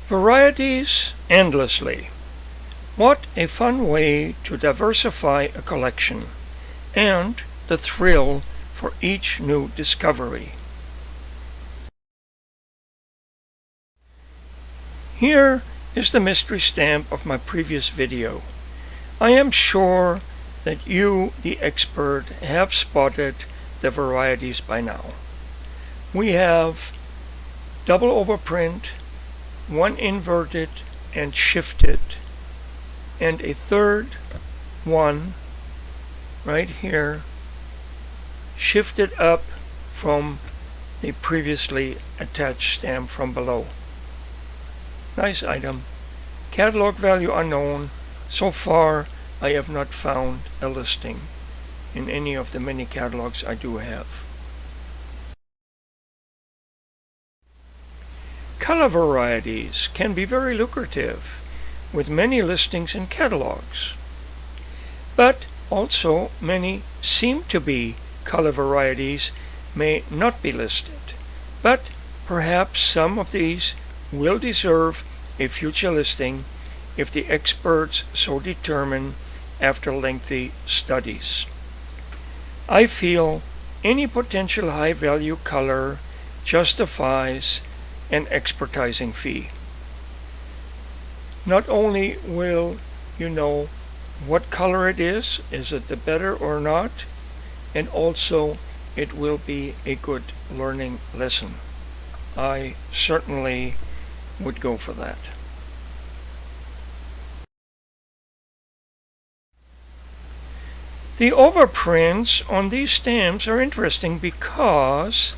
Varieties endlessly. What a fun way to diversify a collection, and the thrill for each new discovery. Here is the mystery stamp of my previous video. I am sure that you, the expert, have spotted the varieties by now. We have double overprint, one inverted and shifted, and a third one right here shifted up from the previously attached stamp from below. Nice item. Catalog value unknown. So far I have not found a listing in any of the many catalogs I do have. Color varieties can be very lucrative, with many listings in catalogs. But also many seem to be color varieties may not be listed, but perhaps some of these will deserve a future listing if the experts so determine after lengthy studies. I feel any potential high-value color justifies an expertising fee. Not only will you know what color it is it the better or not, and also it will be a good learning lesson. I certainly would go for that. The overprints on these stamps are interesting because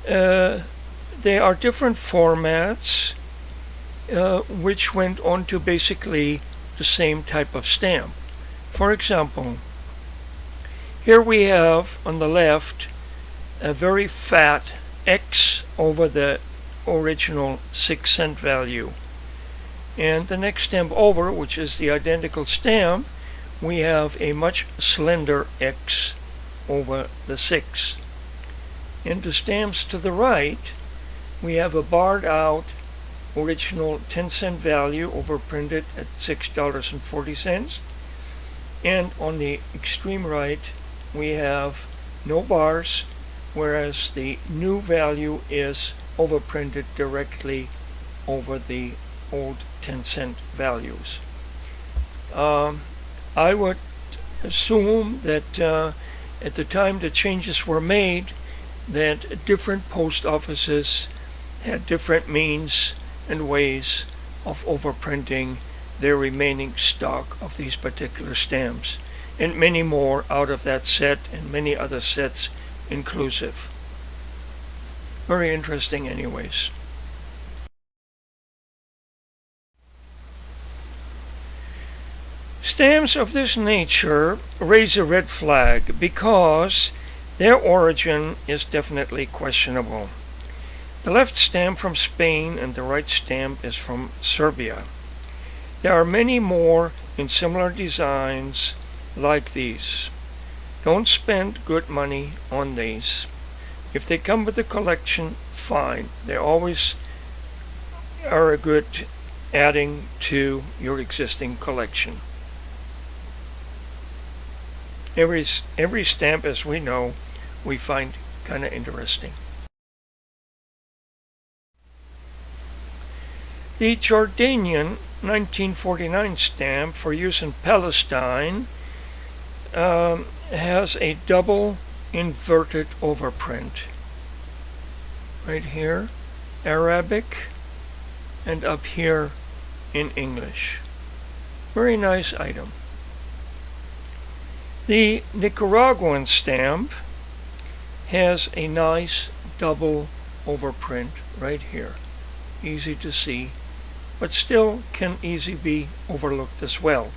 they are different formats which went on to basically the same type of stamp. For example, here we have on the left a very fat X over the original 6-cent value, and the next stamp over, which is the identical stamp, we have a much slender X over the 6. In the stamps to the right, we have a barred out original 10-cent value overprinted at $6.40, and on the extreme right we have no bars, whereas the new value is overprinted directly over the old 10-cent values. I would assume that at the time the changes were made, that different post offices had different means and ways of overprinting their remaining stock of these particular stamps, and many more out of that set and many other sets inclusive. Very interesting anyways. Stamps of this nature raise a red flag because their origin is definitely questionable. The left stamp from Spain and the right stamp is from Serbia. There are many more in similar designs like these. Don't spend good money on these. If they come with the collection, fine. They always are a good adding to your existing collection. Every stamp, as we know, we find kind of interesting. The Jordanian 1949 stamp for use in Palestine has a double inverted overprint. Right here, Arabic, and up here in English. Very nice item. The Nicaraguan stamp has a nice double overprint right here. Easy to see, but still can easily be overlooked as well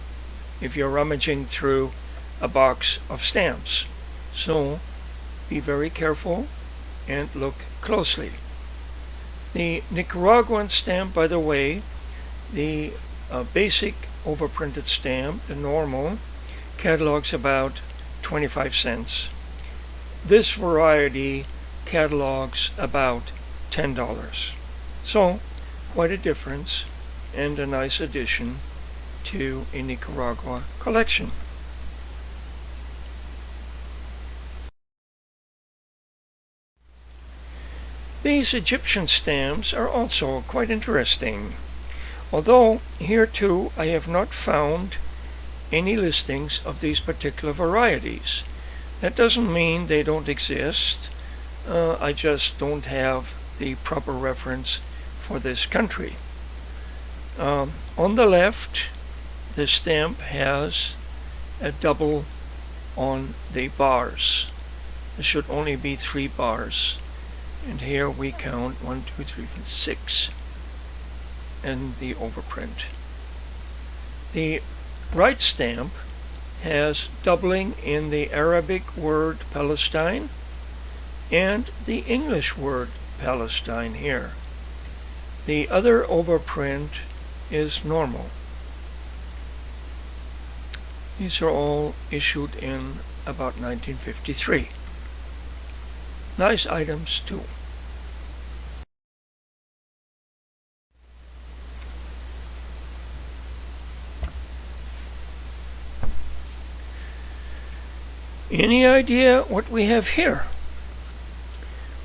if you're rummaging through a box of stamps. So be very careful and look closely. The Nicaraguan stamp, by the way, the basic overprinted stamp, the normal, catalogs about 25 cents. This variety catalogs about $10. So quite a difference and a nice addition to a Nicaragua collection. These Egyptian stamps are also quite interesting, although here too I have not found any listings of these particular varieties. That doesn't mean they don't exist. I just don't have the proper reference for this country. On the left, the stamp has a double on the bars. There should only be 3 bars. And here we count 1, 2, 3, 6 in the overprint. The right stamp has doubling in the Arabic word Palestine and the English word Palestine here. The other overprint is normal. These are all issued in about 1953. Nice items too. Any idea what we have here?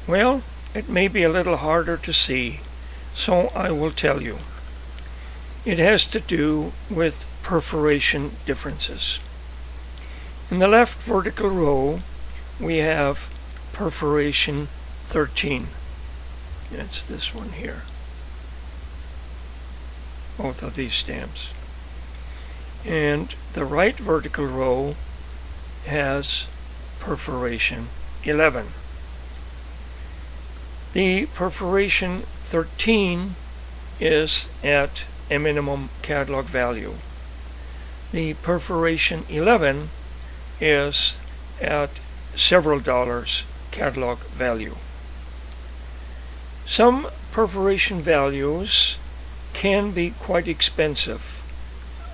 Well, it may be a little harder to see, so I will tell you. It has to do with perforation differences. In the left vertical row, we have Perforation 13. That's this one here. Both of these stamps. And the right vertical row has Perforation 11. The Perforation 13 is at a minimum catalog value. The Perforation 11 is at several dollars catalog value. Some perforation values can be quite expensive,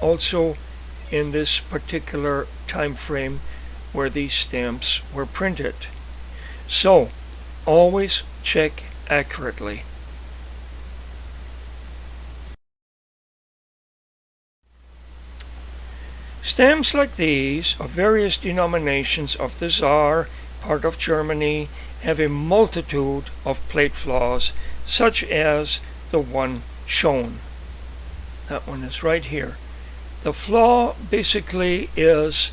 also in this particular time frame where these stamps were printed. So always check accurately. Stamps like these of various denominations of the Tsar, part of Germany, have a multitude of plate flaws, such as the one shown. That one is right here. The flaw basically is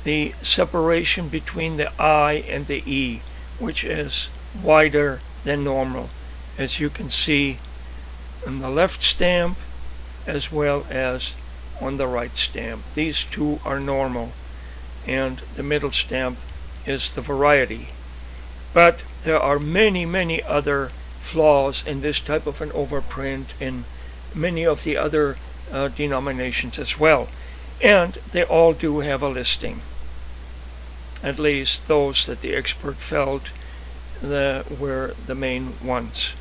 the separation between the I and the E, which is wider than normal, as you can see on the left stamp as well as on the right stamp. These two are normal, and the middle stamp is the variety. But there are many other flaws in this type of an overprint in many of the other denominations as well, and they all do have a listing, at least those that the expert felt were the main ones.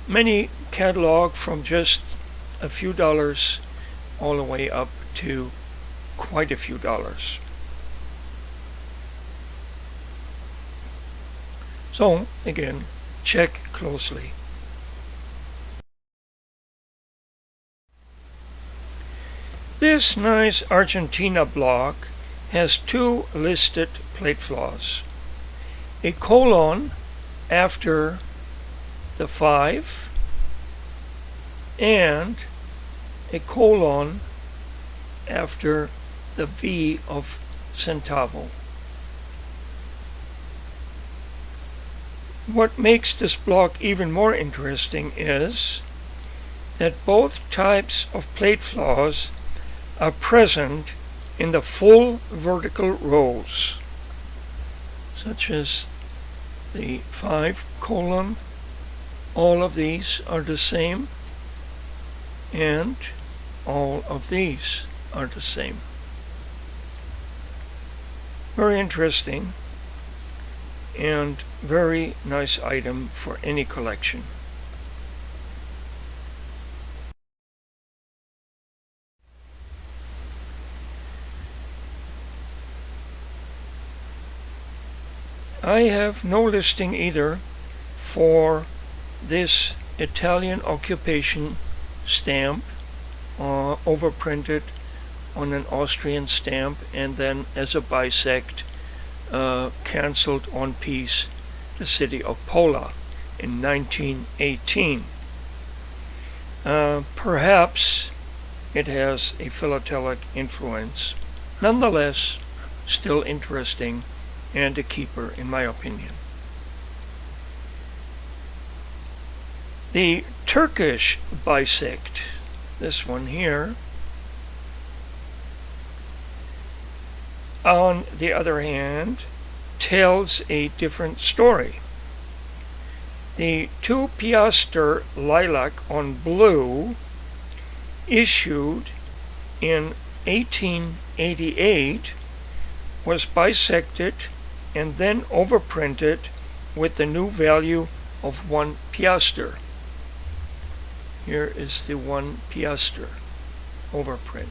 Many catalog from just a few dollars all the way up to quite a few dollars. So again, check closely. This nice Argentina block has 2 listed plate flaws. A colon after the 5 and a colon after the V of centavo. What makes this block even more interesting is that both types of plate flaws are present in the full vertical rows, such as the 5 colon. All of these are the same, and all of these are the same. Very interesting and very nice item for any collection. I have no listing either for this Italian occupation stamp, overprinted on an Austrian stamp, and then as a bisect, cancelled on piece the city of Pola in 1918. Perhaps it has a philatelic influence. Nonetheless, still interesting and a keeper in my opinion. The Turkish bisect, this one here, on the other hand, tells a different story. The 2 piaster lilac on blue, issued in 1888, was bisected and then overprinted with the new value of 1 piaster. Here is the 1 piaster overprint.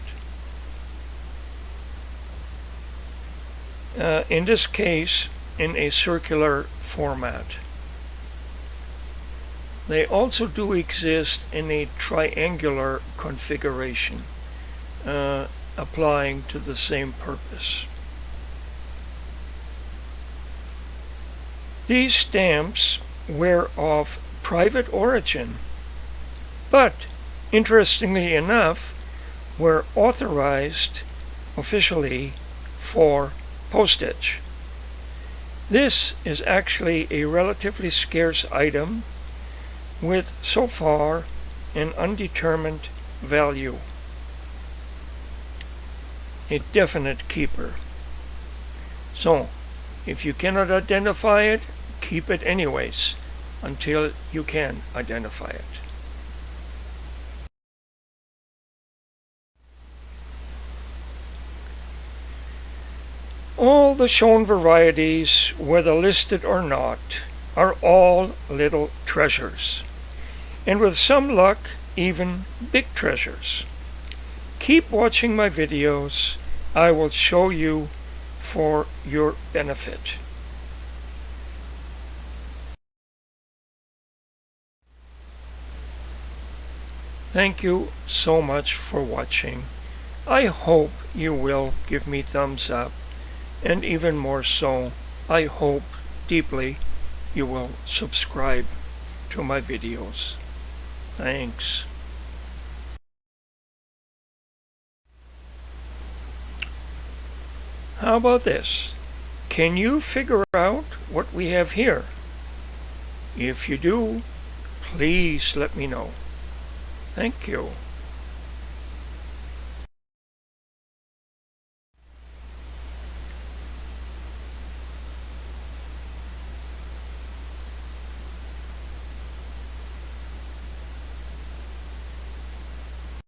In this case, in a circular format. They also do exist in a triangular configuration, applying to the same purpose. These stamps were of private origin, but interestingly enough, were authorized officially for postage. This is actually a relatively scarce item with so far an undetermined value. A definite keeper. So, if you cannot identify it, keep it anyways until you can identify it. All the shown varieties, whether listed or not, are all little treasures, and with some luck, even big treasures. Keep watching my videos. I will show you for your benefit. Thank you so much for watching. I hope you will give me thumbs up, and even more so, I hope deeply you will subscribe to my videos. Thanks. How about this? Can you figure out what we have here? If you do, please let me know. Thank you.